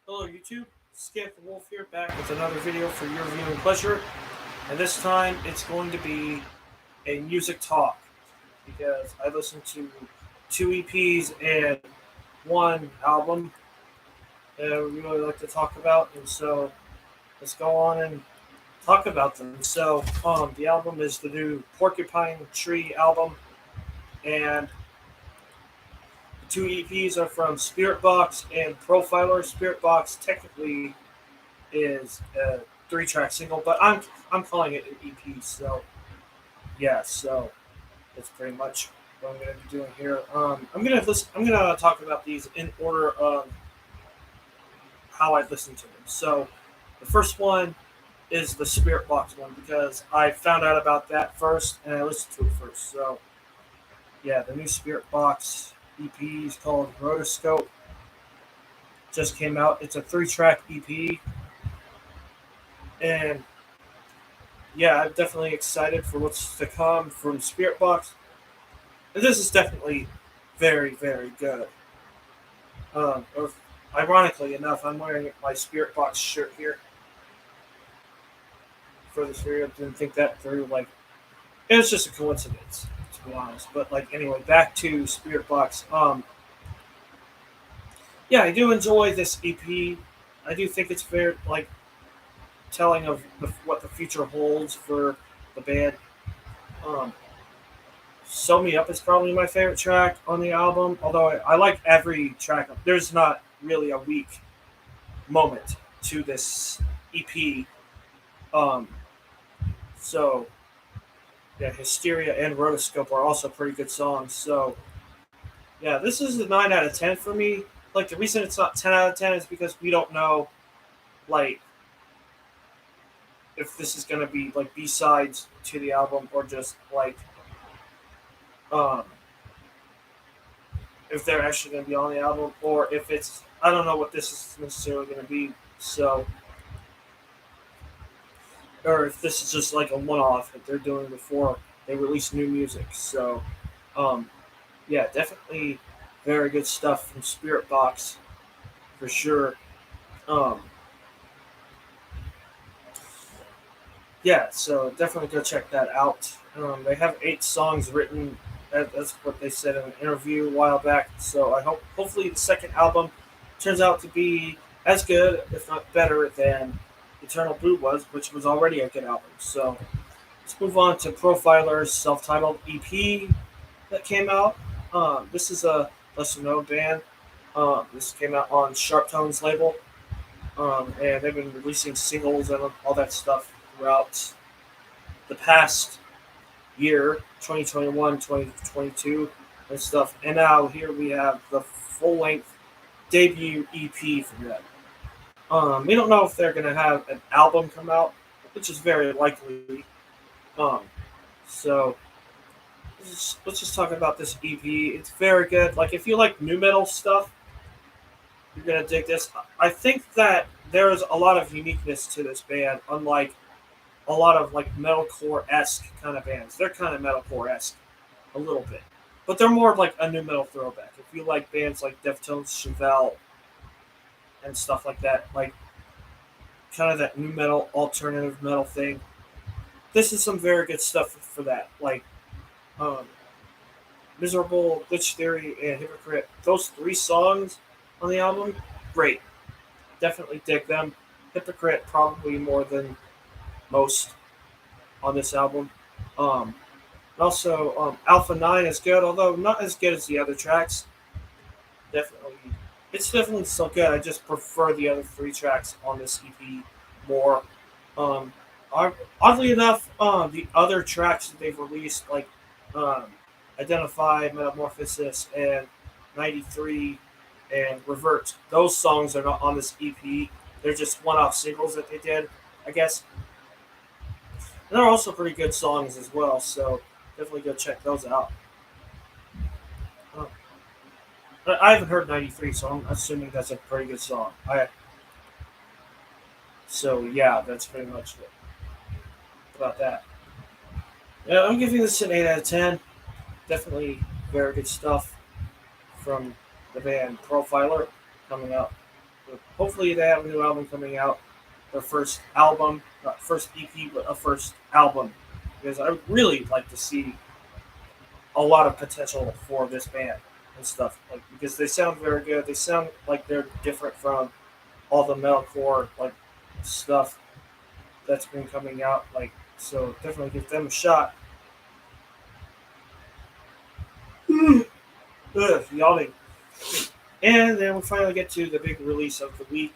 Hello YouTube, Skip the Wolf here, back with another video for your viewing pleasure. And this time it's going to be a music talk because I listened to two EPs and one album that I would really like to talk about. And so let's go on and talk about them. So the album is the new Porcupine Tree album, and the two EPs are from Spiritbox and Profiler. Spiritbox technically is a three-track single, but I'm calling it an EP. So yeah, so that's pretty much what I'm gonna be doing here. I'm gonna talk about these in order of how I listen to them. So the first one is the Spirit Box one because I found out about that first and I listened to it first. So yeah, the new Spirit Box EP is called Rotoscope. Just came out. It's a three-track EP, and yeah, I'm definitely excited for what's to come from Spirit Box. And this is definitely very, very good. Or, ironically enough, I'm wearing my Spirit Box shirt here for this video. I didn't think that through. Like, it was just a coincidence, to be honest. But like, anyway, back to Spirit Box. Yeah, I do enjoy this EP. I do think it's fair, like, telling of what the future holds for the band. Um, Sew Me Up is probably my favorite track on the album, although I like every track. There's not really a weak moment to this EP. Um, so, yeah, Hysteria and Rotoscope are also pretty good songs. So, yeah, this is a 9 out of 10 for me. Like, the reason it's not 10 out of 10 is because we don't know, like, if this is going to be, like, B-sides to the album or just, like, um, if they're actually going to be on the album or if it's I don't know what this is necessarily going to be. So, or if this is just like a one-off that they're doing before they release new music. So, um, yeah, definitely very good stuff from Spirit Box for sure. Um, yeah, so definitely go check that out. They have 8 songs written. That's what they said in an interview a while back. So I hopefully the second album turns out to be as good, if not better, than Eternal Blue was, which was already a good album. So let's move on to Profiler's self-titled EP that came out. This is a lesser-known band. This came out on Sharp Tones label, and they've been releasing singles and all that stuff throughout the past year, 2021, 2022, and stuff. And now here we have the full-length debut EP from them. We don't know if they're going to have an album come out, which is very likely. Um, so let's just talk about this EP. It's very good. Like, if you like new metal stuff, you're going to dig this. I think that there's a lot of uniqueness to this band, unlike a lot of like metalcore-esque kind of bands. They're kind of metalcore-esque a little bit, but they're more of like a new metal throwback. If you like bands like Deftones, Chevelle, and stuff like that, like kind of that new metal, alternative metal thing, this is some very good stuff for that. Like um, Miserable, Glitch Theory, and Hypocrite. Those 3 songs on the album, great. Definitely dig them. Hypocrite probably more than most on this album. Um, Also, Alpha 9 is good, although not as good as the other tracks. Definitely, it's definitely still good. I just prefer the other 3 tracks on this EP more. Um, Oddly enough, the other tracks that they've released, like um, Identify, Metamorphosis, and 93 and Revert, those songs are not on this EP. They're just one-off singles that they did, I guess. And they're also pretty good songs as well, so definitely go check those out. Uh, I haven't heard 93, so I'm assuming that's a pretty good song. So yeah, that's pretty much it about that. Yeah, I'm giving this an 8 out of 10. Definitely very good stuff from the band Profiler coming up. hopefully they have a new album coming out. Their first album, not first EP, but a first album, because I would really like to see a lot of potential for this band and stuff. Like because they sound very good. They sound like they're different from all the metalcore like stuff that's been coming out. Like so, definitely give them a shot. Yawning. And then we finally get to the big release of the week.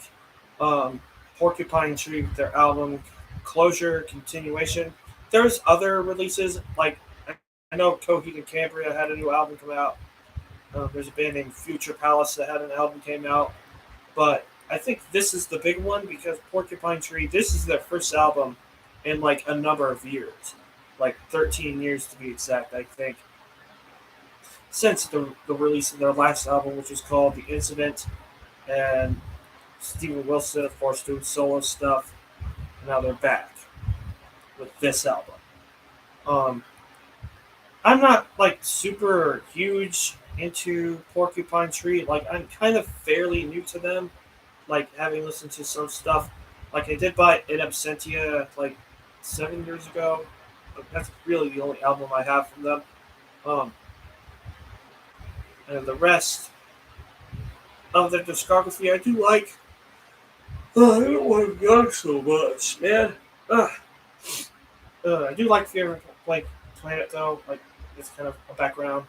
Um, Porcupine Tree with their album Closure Continuation. There's other releases like I know Coheed and Cambria had a new album come out. There's a band named Future Palace that had an album came out, but I think this is the big one because Porcupine Tree. This is their first album in like a number of years, like 13 years to be exact. I think since the release of their last album, which was called The Incident, and Steven Wilson, of course, doing solo stuff. Now they're back with this album. Um, I'm not like super huge into Porcupine Tree. Like I'm kind of fairly new to them. Like having listened to some stuff. Like I did buy In Absentia like 7 years ago. But that's really the only album I have from them. Um, and the rest of their discography I do like. I don't want to young so much, man. Ugh. I do like Fear like Planet though. Like it's kind of a background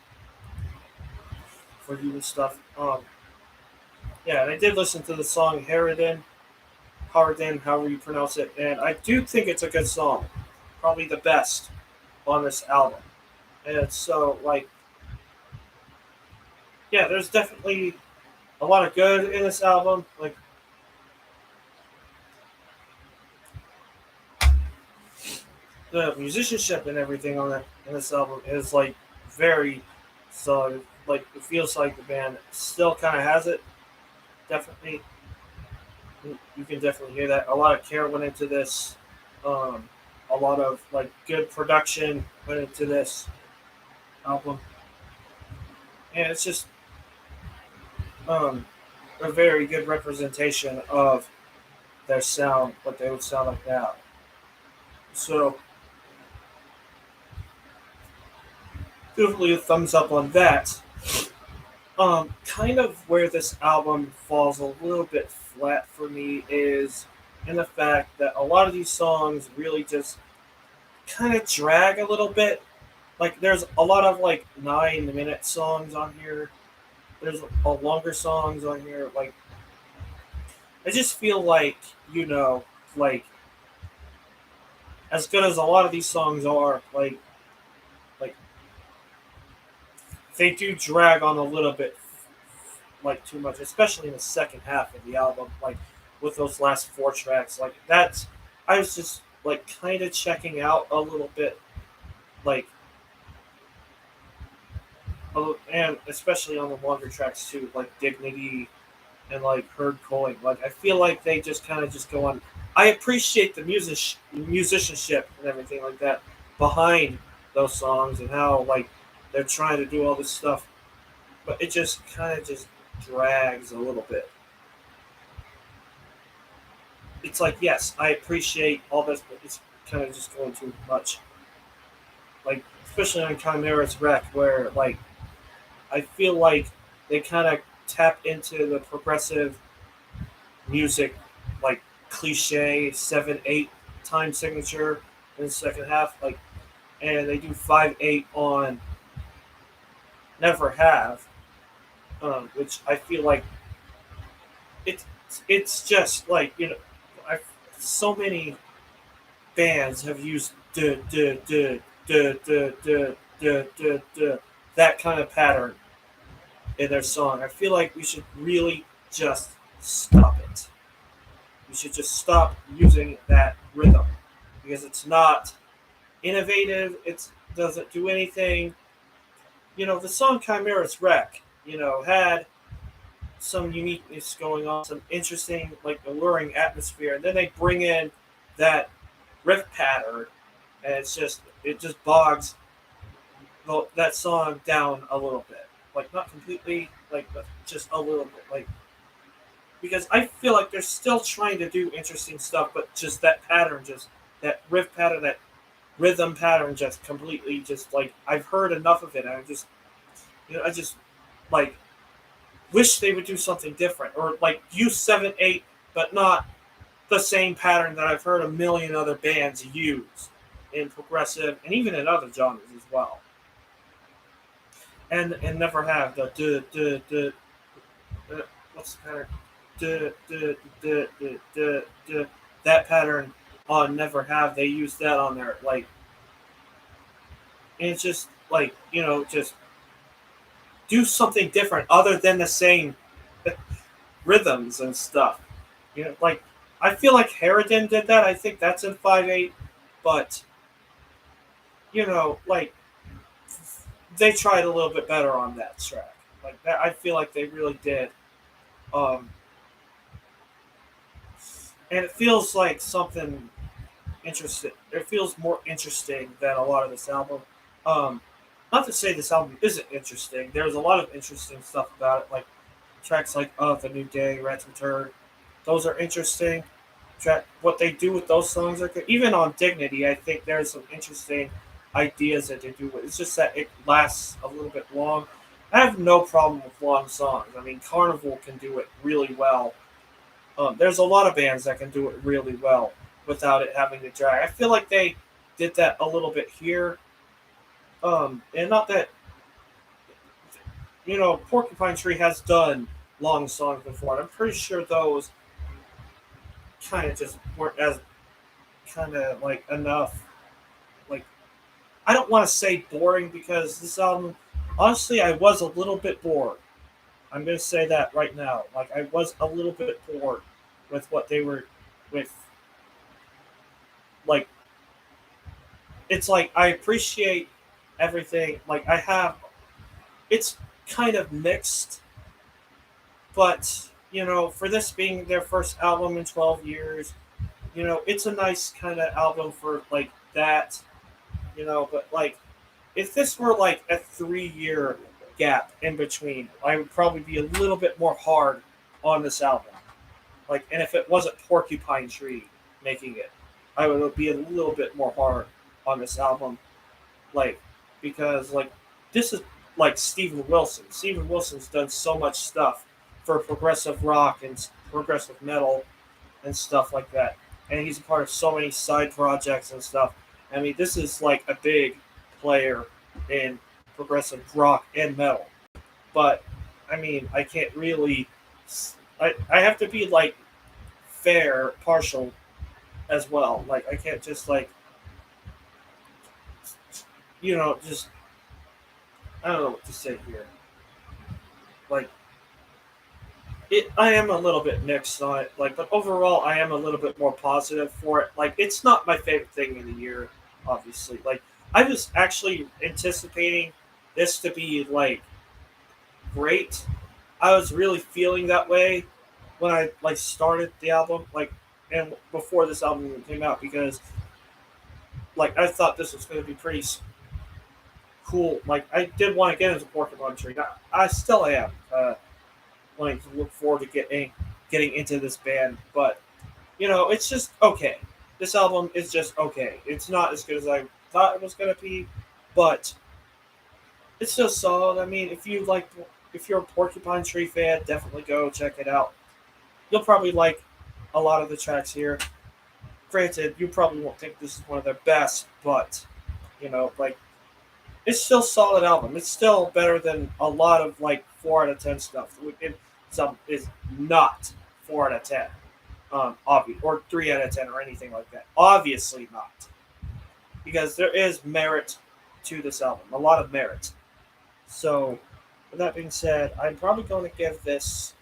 for you and stuff. Yeah, and I did listen to the song Harridan, however you pronounce it, and I do think it's a good song. Probably the best on this album. And so, like, yeah, there's definitely a lot of good in this album. Like, the musicianship and everything on that in this album is like very solid. Like, it feels like the band still kind of has it. Definitely, you can definitely hear that. A lot of care went into this. Um, a lot of like good production went into this album, and it's just um, a very good representation of their sound, what they would sound like now. So definitely a thumbs up on that. Kind of where this album falls a little bit flat for me is in the fact that a lot of these songs really just kind of drag a little bit. Like there's a lot of like 9 minute songs on here. There's a longer songs on here. Like I just feel like like as good as a lot of these songs are, like they do drag on a little bit, like too much, especially in the second half of the album. Like with those last four tracks, like that's I was just like kind of checking out a little bit, like and especially on the longer tracks too, like Dignity and like Herd Calling. Like I feel like they just kind of just go on. I appreciate the musicianship and everything like that behind those songs and how like they're trying to do all this stuff, but it just kind of just drags a little bit. It's like yes, I appreciate all this, but it's kind of just going too much. Like especially on Chimera's Wreck, where like I feel like they kind of tap into the progressive music, like cliche 7/8 time signature in the second half, like, and they do 5/8 on Never Have, which I feel like it's it's just like I so many bands have used that kind of pattern in their song. I feel like we should really just stop it. We should just stop using that rhythm because it's not innovative. It doesn't do anything. The song Chimera's Wreck, had some uniqueness going on, some interesting, like alluring atmosphere, and then they bring in that riff pattern, and it just bogs that song down a little bit, like not completely, like but just a little bit, like because I feel like they're still trying to do interesting stuff, but just that pattern, just that riff pattern, that rhythm pattern, just completely, just like I've heard enough of it. And I just, I just like wish they would do something different, or like use 7/8, but not the same pattern that I've heard a million other bands use in progressive and even in other genres as well, and never have the what's the pattern, that pattern on Never Have. They use that on there, like, and it's just like, just do something different other than the same rhythms and stuff. Like, I feel like Harridan did that. I think that's in 5/8, but like, they tried a little bit better on that track. Like that, I feel like they really did. Um, and it feels like something interesting. It feels more interesting than a lot of this album. Um, Not to say this album isn't interesting. There's a lot of interesting stuff about it, like tracks like "Of the New Day," "Rat's Return." Those are interesting. What they do with those songs are good. Even on "Dignity," I think there's some interesting ideas that they do with. It's just that it lasts a little bit long. I have no problem with long songs. I mean, Carnival can do it really well. There's a lot of bands that can do it really well without it having to drag. I feel like they did that a little bit here. And not that, Porcupine Tree has done long songs before. And I'm pretty sure those kind of just weren't as kind of like enough. Like, I don't want to say boring, because this album, honestly, I was a little bit bored. I'm gonna say that right now. Like, I was a little bit bored with what they were with. Like, it's like I appreciate everything. Like, I have, it's kind of mixed, but for this being their first album in 12 years, it's a nice kind of album for like that. But like, if this were like a 3 year gap in between, I would probably be a little bit more hard on this album. Like, and if it wasn't Porcupine Tree making it, I would be a little bit more hard on this album. Like, because like, this is like Steven Wilson. Steven Wilson's done so much stuff for progressive rock and progressive metal and stuff like that, and he's a part of so many side projects and stuff. I mean, this is like a big player in progressive rock and metal. But I mean, I can't really. I have to be like fair, partial as well. Like, I can't just like, just, I don't know what to say here. Like, I am a little bit mixed on it. Like, but overall, I am a little bit more positive for it. Like, it's not my favorite thing in the year, obviously. Like, I was actually anticipating this to be like great. I was really feeling that way when I like started the album, like, and before this album even came out, because like I thought this was going to be pretty cool. Like, I did want to get into Porcupine Tree. I still am wanting to look forward to getting into this band, but it's just okay. This album is just okay. It's not as good as I thought it was going to be, but it's still solid. I mean, if you're a Porcupine Tree fan, definitely go check it out. You'll probably like a lot of the tracks here. Granted, you probably won't think this is one of their best, but like, it's still a solid album. It's still better than a lot of like 4 out of 10 stuff. Some is not 4 out of 10, obvious, or 3 out of 10 or anything like that. Obviously not, because there is merit to this album, a lot of merit. So, with that being said, I'm probably going to give this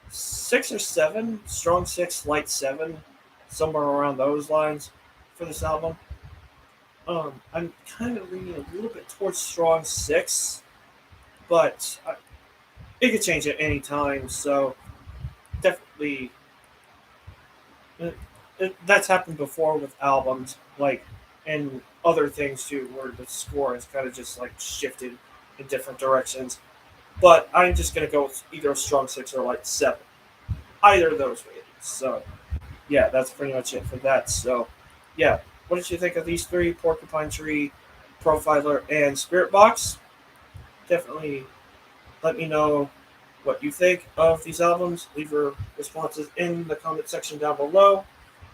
6 or 7, strong 6, light 7, somewhere around those lines for this album. I'm kind of leaning a little bit towards strong 6, but it could change at any time. So definitely, that's happened before with albums, like, and other things too, where the score has kind of just like shifted in different directions. But I'm just gonna go with either a strong 6 or light 7. either of those ratings. So yeah, that's pretty much it for that. So yeah, what did you think of these three: Porcupine Tree, Profiler, and Spiritbox? Definitely let me know what you think of these albums. Leave your responses in the comment section down below.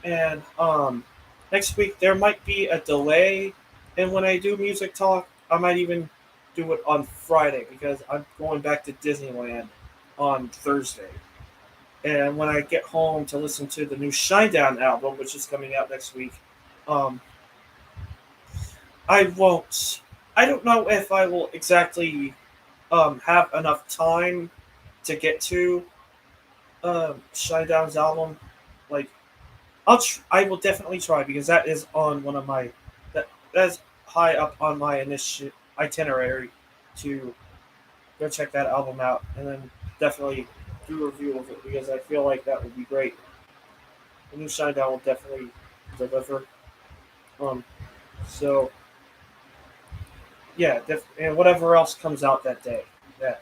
And next week there might be a delay, and when I do music talk, I might even do it on Friday because I'm going back to Disneyland on Thursday. And when I get home to listen to the new Shinedown album, which is coming out next week, um, I won't. I don't know if I will exactly have enough time to get to Shinedown's album. Like I will definitely try because that is on one of my that's high up on my initial itinerary to go check that album out and then definitely do a review of it because I feel like that would be great. The new Shinedown will definitely deliver. Um, so yeah, and whatever else comes out that day. Yeah.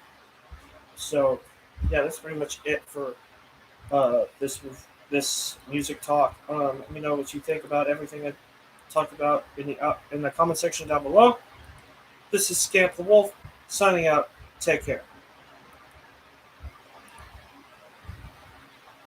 So yeah, that's pretty much it for this music talk. Let me know what you think about everything I talked about in the comment section down below. This is Scamp the Wolf signing out. Take care.